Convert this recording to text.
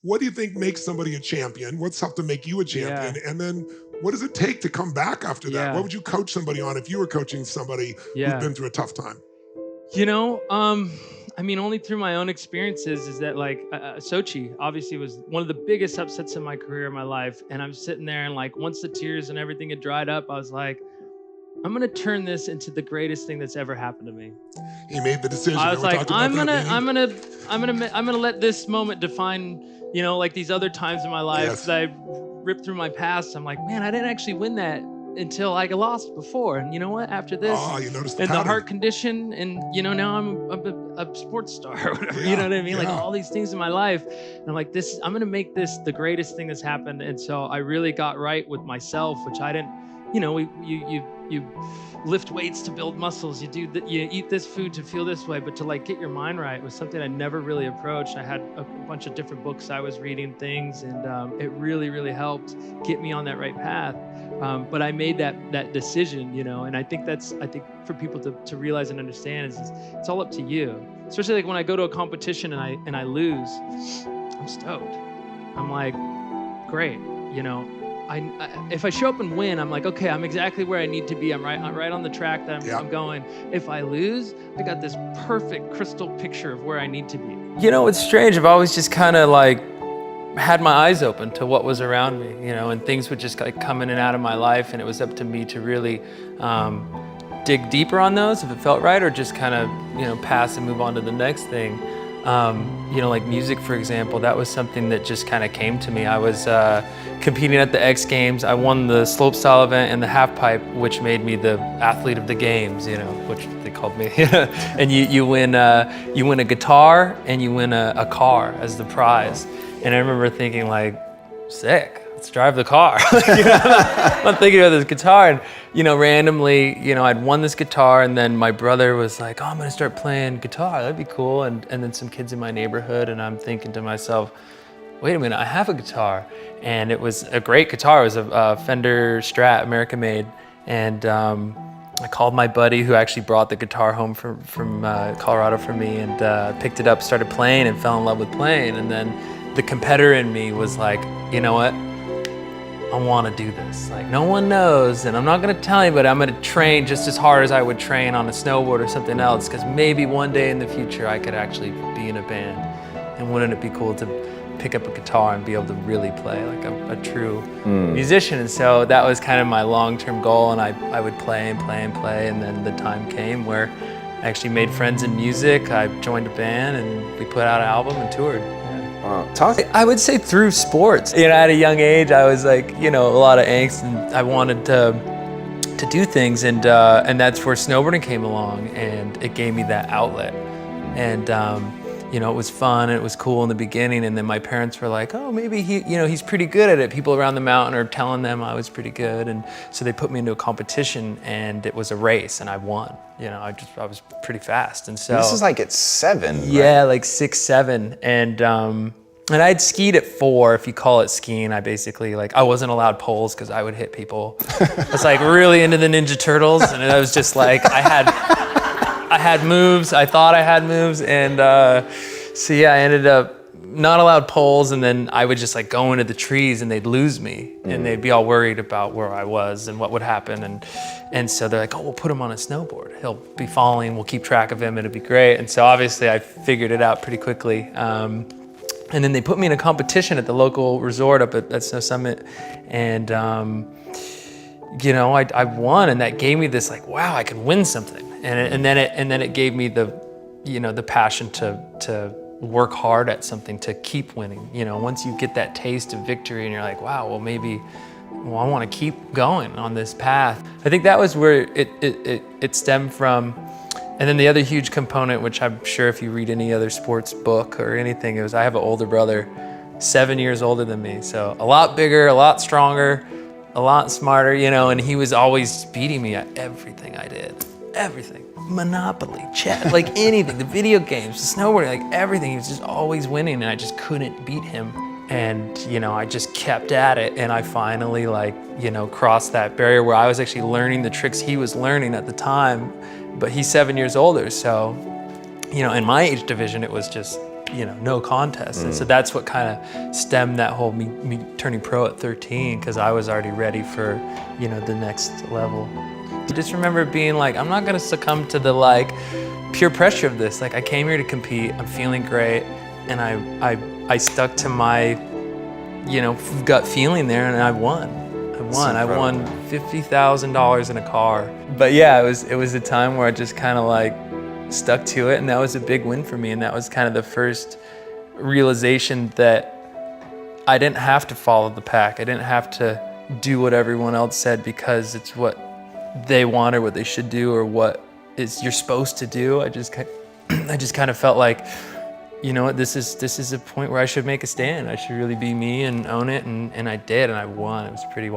What do you think makes somebody a champion? What's helped to make you a champion? Yeah. And then what does it take to come back after that? What Yeah. would you coach somebody on if you were coaching somebody who'd Yeah. been through a tough time? You know, I mean, only through my own experiences is that like Sochi obviously was one of the biggest upsets in my career, in my life. And I'm sitting there and like, once the tears and everything had dried up, I was like, I'm going to turn this into the greatest thing that's ever happened to me. He made the decision. I was We like, talked about that, I'm gonna let this moment define, you know, like these other times in my life Yes. that I ripped through my past. I'm like, man, I didn't actually win that until I lost before. And you know what? After this, You noticed the and the pattern. heart condition, and you know, now I'm a sports star or whatever. You know what I mean? Like all these things in my life. And I'm like, I'm gonna make this the greatest thing that's happened. And so I really got right with myself, which I didn't. You know, you lift weights to build muscles. You eat this food to feel this way, but to like get your mind right was something I never really approached. I had a bunch of different books I was reading, things, and it really, really helped get me on that right path. But I made that decision, you know, and I think for people to realize and understand is it's all up to you. Especially like when I go to a competition and I lose, I'm stoked. I'm like, great, you know. If I show up and win, I'm like, okay, I'm exactly where I need to be. I'm right on the track that I'm going. If I lose, I got this perfect crystal picture of where I need to be. You know, it's strange. I've always just kind of like had my eyes open to what was around me, you know, and things would just like come in and out of my life, and it was up to me to really dig deeper on those if it felt right, or just kind of, you know, pass and move on to the next thing. You know, like music, for example, that was something that just kind of came to me. I was competing at the X Games. I won the slopestyle event and the half pipe, which made me the athlete of the games, you know, which they called me. And you win a guitar and you win a car as the prize. And I remember thinking like, sick. Let's drive the car. You know, I'm thinking about this guitar, and you know, randomly, you know, I'd won this guitar, and then my brother was like, "Oh, I'm gonna start playing guitar. That'd be cool." And then some kids in my neighborhood, and I'm thinking to myself, "Wait a minute, I have a guitar," and it was a great guitar. It was a Fender Strat, American made, and I called my buddy who actually brought the guitar home from Colorado for me, and picked it up, started playing, and fell in love with playing. And then the competitor in me was like, "You know what? I want to do this. Like, no one knows, and I'm not going to tell you, but I'm going to train just as hard as I would train on a snowboard or something else, because maybe one day in the future I could actually be in a band. And wouldn't it be cool to pick up a guitar and be able to really play like a true musician?" And so that was kind of my long-term goal, and I would play and play and play, and then the time came where I actually made friends in music. I joined a band, and we put out an album and toured. I would say through sports. You know, at a young age, I was like, you know, a lot of angst, and I wanted to do things, and that's where snowboarding came along, and it gave me that outlet. And you know, it was fun, and it was cool in the beginning, and then my parents were like, "Oh, maybe he's pretty good at it." People around the mountain are telling them I was pretty good, and so they put me into a competition, and it was a race, and I won. You know, I was pretty fast, and so this is like at 7. Yeah, right? like 6, 7, and I'd skied at 4. If you call it skiing, I basically I wasn't allowed poles because I would hit people. I was like really into the Ninja Turtles, and I was just like I had moves. I thought I had moves, and so yeah, I ended up not allowed poles, and then I would just like go into the trees, and they'd lose me, and they'd be all worried about where I was and what would happen, and so they're like, "Oh, we'll put him on a snowboard. He'll be falling. We'll keep track of him. It'll be great." And so obviously I figured it out pretty quickly. And then they put me in a competition at the local resort up at Snow Summit, and you know, I won, and that gave me this like, wow, I can win something, and then it gave me the, you know, the passion to work hard at something, to keep winning. You know, once you get that taste of victory, and you're like, wow, well maybe, I want to keep going on this path. I think that was where it stemmed from. And then the other huge component, which I'm sure if you read any other sports book or anything, it was I have an older brother, 7 years older than me. So a lot bigger, a lot stronger, a lot smarter, you know, and he was always beating me at everything I did. Everything. Monopoly, chess, like anything, the video games, the snowboarding, like everything. He was just always winning, and I just couldn't beat him. And, you know, I just kept at it, and I finally, like, you know, crossed that barrier where I was actually learning the tricks he was learning at the time. But he's 7 years older, so, you know, in my age division, it was just no contest. And so that's what kind of stemmed that whole me turning pro at 13, because I was already ready for, the next level. I just remember being like, I'm not gonna succumb to the peer pressure of this. I came here to compete, I'm feeling great, and I stuck to my, gut feeling there, and I won. I won $50,000 in a car. But yeah, it was a time where I just kind of stuck to it, and that was a big win for me. And that was kind of the first realization that I didn't have to follow the pack. I didn't have to do what everyone else said because it's what they want or what they should do or what you're supposed to do. I just kind of felt like, you know what, this is a point where I should make a stand. I should really be me and own it, and I did, and I won. It was pretty wild.